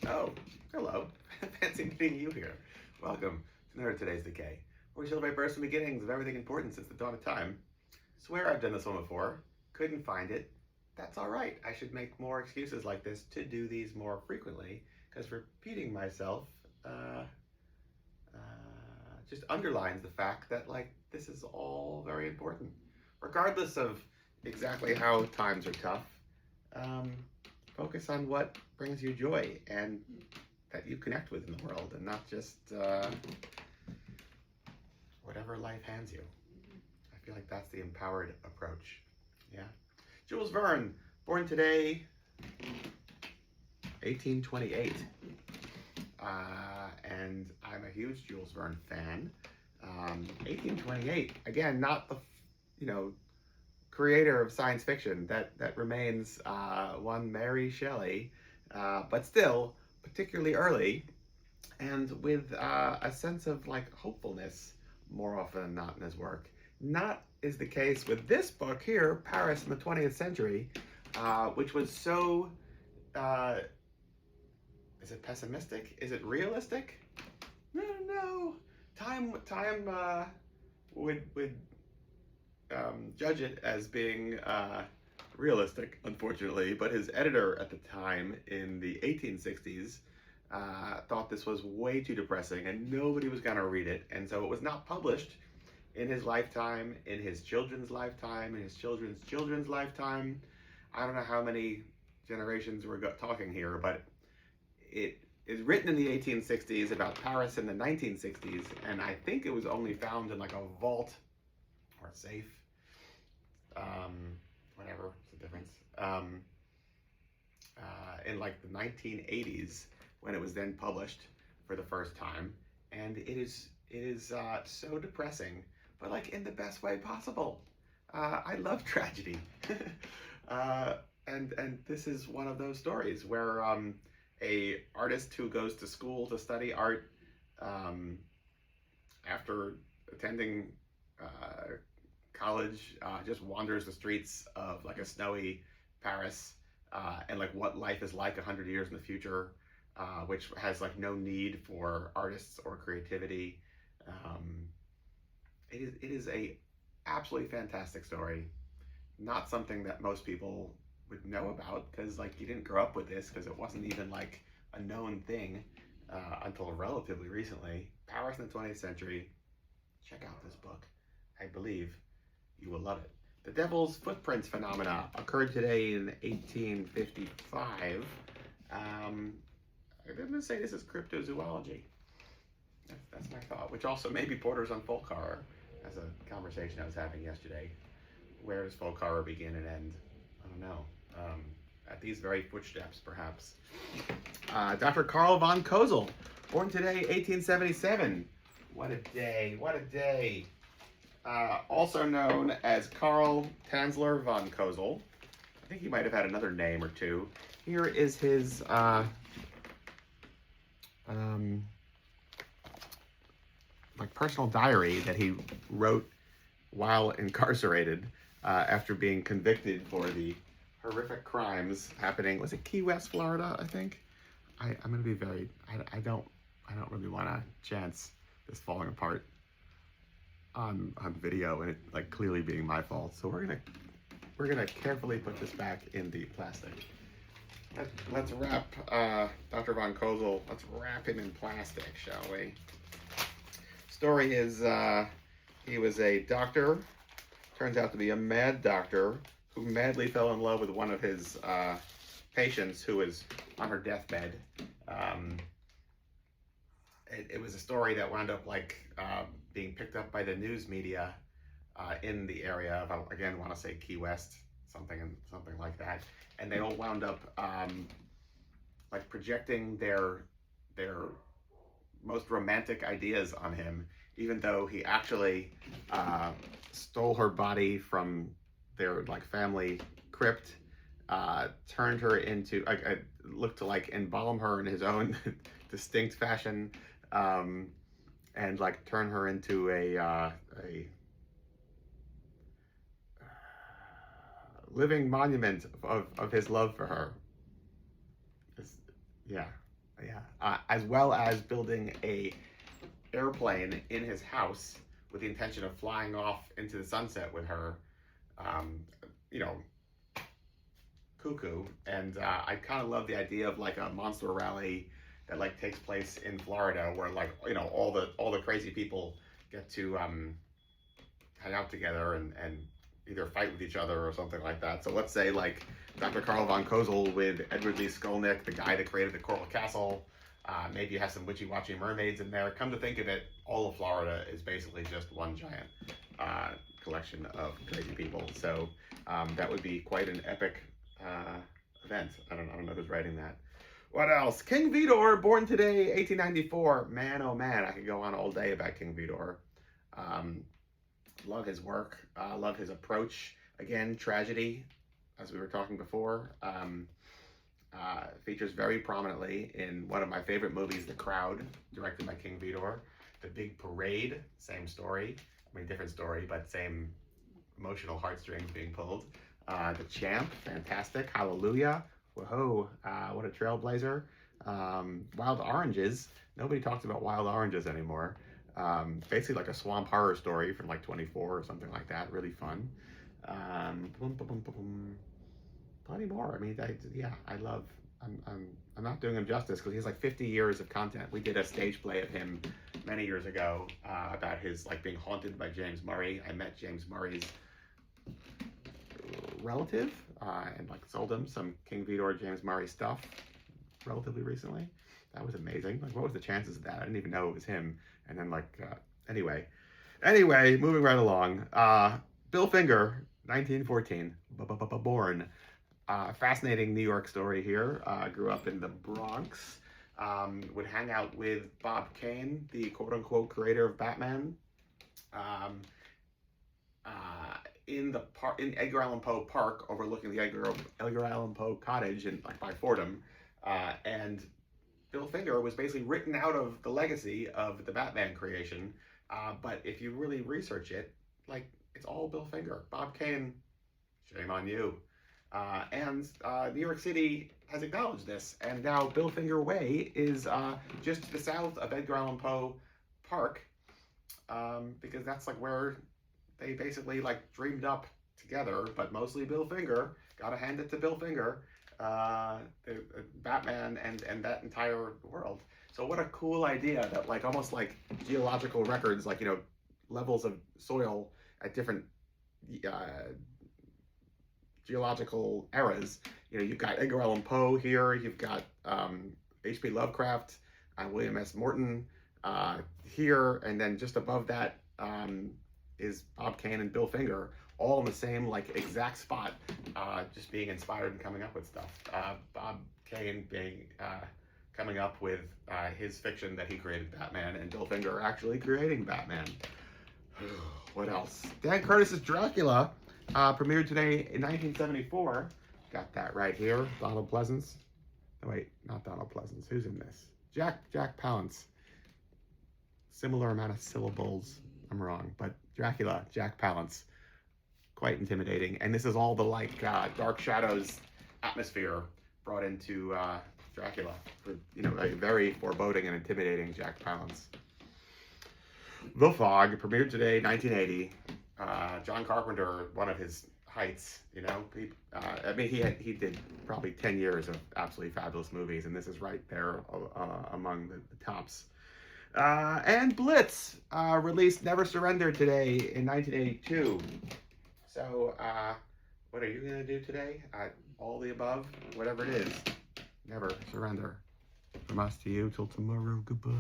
Oh, hello. Fancy meeting you here. Welcome to another Today's Decay, where we celebrate births and beginnings of everything important since the dawn of time. Swear I've done this one before. Couldn't find it. That's all right. I should make more excuses like this to do these more frequently, because repeating myself just underlines the fact that, like, this is all very important. Regardless of exactly how times are tough, um, focus on what brings you joy and that you connect with in the world, and not just whatever life hands you. I feel like that's the empowered approach. Yeah. Jules Verne, born today, 1828. And I'm a huge Jules Verne fan. 1828, again, not the, creator of science fiction. That remains one Mary Shelley, but still particularly early, and with a sense of like hopefulness more often than not in his work. Not is the case with this book here, Paris in the 20th Century, which was so, is it pessimistic? Is it realistic? No. Time would judge it as being realistic, unfortunately, but his editor at the time in the 1860s thought this was way too depressing and nobody was going to read it, and so it was not published in his lifetime, in his children's lifetime, in his children's children's lifetime. I don't know how many generations we're talking here, but it is written in the 1860s about Paris in the 1960s, and I think it was only found in like a vault or safe, whatever, it's the difference, in like the 1980s when it was then published for the first time, and it is so depressing, but like in the best way possible. I love tragedy, and this is one of those stories where a artist who goes to school to study art after attending college just wanders the streets of like a snowy Paris, and like what life is like 100 years in the future, which has like no need for artists or creativity. It is a absolutely fantastic story. Not something that most people would know about, because like you didn't grow up with this, because it wasn't even like a known thing until relatively recently. Paris in the 20th Century. Check out this book. I believe you will love it. The Devil's Footprints phenomena occurred today in 1855. I'm going to say this is cryptozoology. That's my thought, which also maybe borders on folk horror, as a conversation I was having yesterday. Where does folk horror begin and end? I don't know. At these very footsteps, perhaps. Dr. Carl von Kozel, born today, 1877. What a day, what a day. Also known as Karl Tanzler von Kozel. I think he might have had another name or two. Here is his like personal diary that he wrote while incarcerated after being convicted for the horrific crimes happening. Was it Key West, Florida? I think. I'm gonna be very. I don't really want to chance this falling apart on video and it like clearly being my fault. So we're gonna carefully put this back in the plastic. Let's wrap Dr. von Kozel. Let's wrap him in plastic, shall we? Story is he was a doctor. Turns out to be a mad doctor who madly fell in love with one of his patients who was on her deathbed. It was a story that wound up like being picked up by the news media in the area of, again, want to say Key West, something like that, and they all wound up like projecting their most romantic ideas on him, even though he actually stole her body from their like family crypt, turned her into looked to like embalm her in his own distinct fashion, and like turn her into a living monument of his love for her. Yeah, Yeah, as well as building a airplane in his house with the intention of flying off into the sunset with her. Um, you know, cuckoo. And I kind of love the idea of like a monster rally that like takes place in Florida, where like all the crazy people get to hang out together and either fight with each other or something like that. So let's say like Dr. Karl von Kozel with Edward Lee Skolnick, the guy that created the Coral Castle. Maybe you have some witchy-watchy mermaids in there. Come to think of it, all of Florida is basically just one giant collection of crazy people. So that would be quite an epic event. I don't know who's writing that. What else? King Vidor, born today, 1894. Man, oh man, I could go on all day about King Vidor. Love his work. Love his approach. Again, tragedy, as we were talking before. Features very prominently in one of my favorite movies, The Crowd, directed by King Vidor. The Big Parade, same story. I mean, different story, but same emotional heartstrings being pulled. The Champ, fantastic. Hallelujah. Whoa, what a trailblazer. Wild Oranges. Nobody talks about Wild Oranges anymore. Basically like a swamp horror story from like 24 or something like that. Really fun. Plenty more. I mean, I love. I'm not doing him justice because he has like 50 years of content. We did a stage play of him many years ago about his like being haunted by James Murray. I met James Murray's relative and like sold him some King Vidor James Murray stuff relatively recently. That was amazing. Like, what was the chances of that? I didn't even know it was him. And then like, anyway, moving right along. Bill Finger, 1914, born. Fascinating New York story here. Grew up in the Bronx. Would hang out with Bob Kane, the quote-unquote creator of Batman. In Edgar Allan Poe Park, overlooking the Edgar Allan Poe cottage in like by Fordham, and Bill Finger was basically written out of the legacy of the Batman creation. But if you really research it, like it's all Bill Finger. Bob Kane, shame on you. And New York City has acknowledged this, and now Bill Finger Way is just to the south of Edgar Allan Poe Park, because that's like where they basically like dreamed up together, but mostly Bill Finger. Gotta hand it to Bill Finger, Batman and that entire world. So what a cool idea that like almost like geological records, like levels of soil at different geological eras. You've got Edgar Allan Poe here. You've got H.P. Lovecraft, William S. Morton here, and then just above that is Bob Kane and Bill Finger, all in the same like exact spot, just being inspired and coming up with stuff. Bob Kane coming up with his fiction that he created Batman, and Bill Finger actually creating Batman. What else? Dan Curtis's Dracula premiered today in 1974. Got that right here. Donald Pleasance. Oh, wait, not Donald Pleasance. Who's in this? Jack Palance. Similar amount of syllables. I'm wrong, but Dracula, Jack Palance. Quite intimidating. And this is all the like Dark Shadows atmosphere brought into Dracula for a very foreboding and intimidating Jack Palance. The Fog premiered today, 1980. John Carpenter, one of his heights. He did probably 10 years of absolutely fabulous movies, and this is right there among the tops. And Blitz released Never Surrender today in 1982. So, what are you going to do today? All the above, whatever it is. Never surrender. From us to you till tomorrow, goodbye.